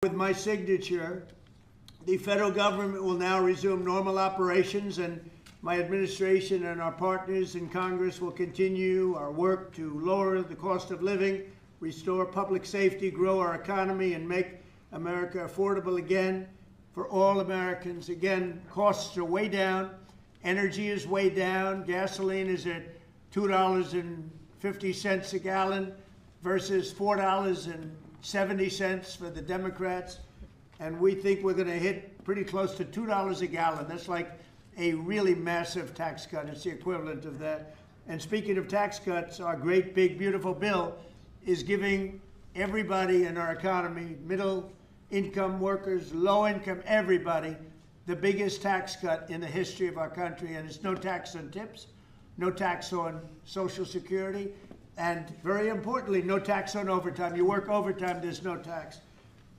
With my signature, the federal government will now resume normal operations, and my administration and our partners in Congress will continue our work to lower the cost of living, restore public safety, grow our economy, and make America affordable again for all Americans. Again, costs are way down, energy is way down, gasoline is at $2.50 a gallon versus $4.70 for the Democrats, and we think we're going to hit pretty close to $2 a gallon. That's like a really massive tax cut. It's the equivalent of that. And speaking of tax cuts, our great, big, beautiful bill is giving everybody in our economy, middle income workers, low income, everybody, the biggest tax cut in the history of our country. And it's no tax on tips, no tax on Social Security, and very importantly, no tax on overtime. You work overtime, there's no tax.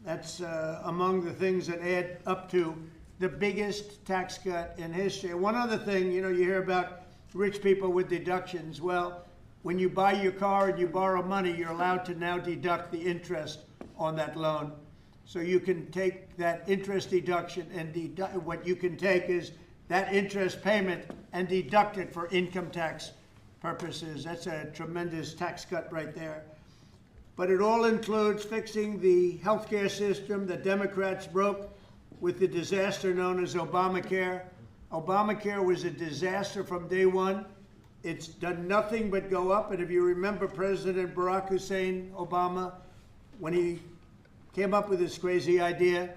That's among the things that add up to the biggest tax cut in history. One other thing, you hear about rich people with deductions. Well, when you buy your car and you borrow money, you're allowed to now deduct the interest on that loan. So you can take that interest deduction and what you can take is that interest payment and deduct it for income tax purposes. That's a tremendous tax cut right there. But it all includes fixing the healthcare system that Democrats broke with the disaster known as Obamacare. Obamacare was a disaster from day one. It's done nothing but go up. And if you remember President Barack Hussein Obama, when he came up with this crazy idea,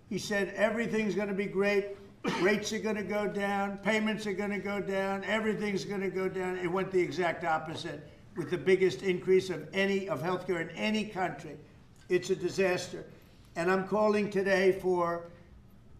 he said everything's going to be great. Rates are going to go down, payments are going to go down, everything's going to go down. It went the exact opposite with the biggest increase of healthcare in any country. It's a disaster. And I'm calling today for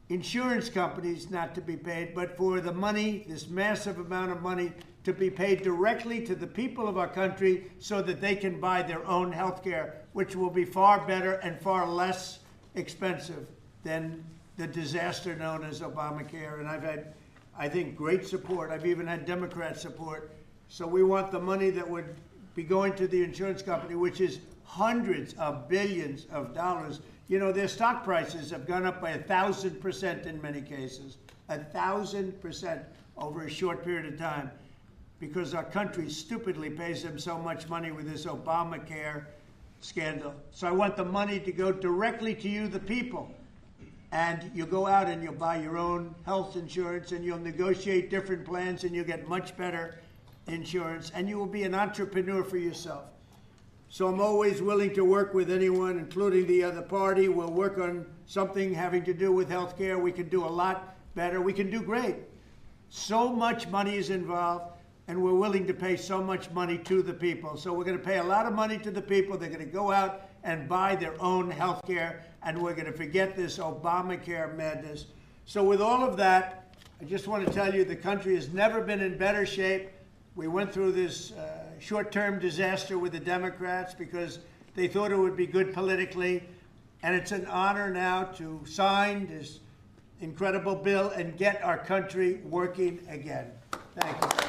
insurance companies not to be paid, but for the money, this massive amount of money, to be paid directly to the people of our country so that they can buy their own healthcare, which will be far better and far less expensive than the disaster known as Obamacare. And I've had, I think, great support. I've even had Democrat support. So we want the money that would be going to the insurance company, which is hundreds of billions of dollars. Their stock prices have gone up by 1,000% in many cases, 1,000% over a short period of time, because our country stupidly pays them so much money with this Obamacare scandal. So I want the money to go directly to you, the people. And you'll go out and you'll buy your own health insurance, and you'll negotiate different plans, and you'll get much better insurance, and you will be an entrepreneur for yourself. So I'm always willing to work with anyone, including the other party. We'll work on something having to do with health care. We can do a lot better. We can do great. So much money is involved, and we're willing to pay so much money to the people. So we're going to pay a lot of money to the people. They're going to go out and buy their own health care, and we're going to forget this Obamacare madness. So with all of that, I just want to tell you the country has never been in better shape. We went through this short-term disaster with the Democrats because they thought it would be good politically, and it's an honor now to sign this incredible bill and get our country working again. Thank you.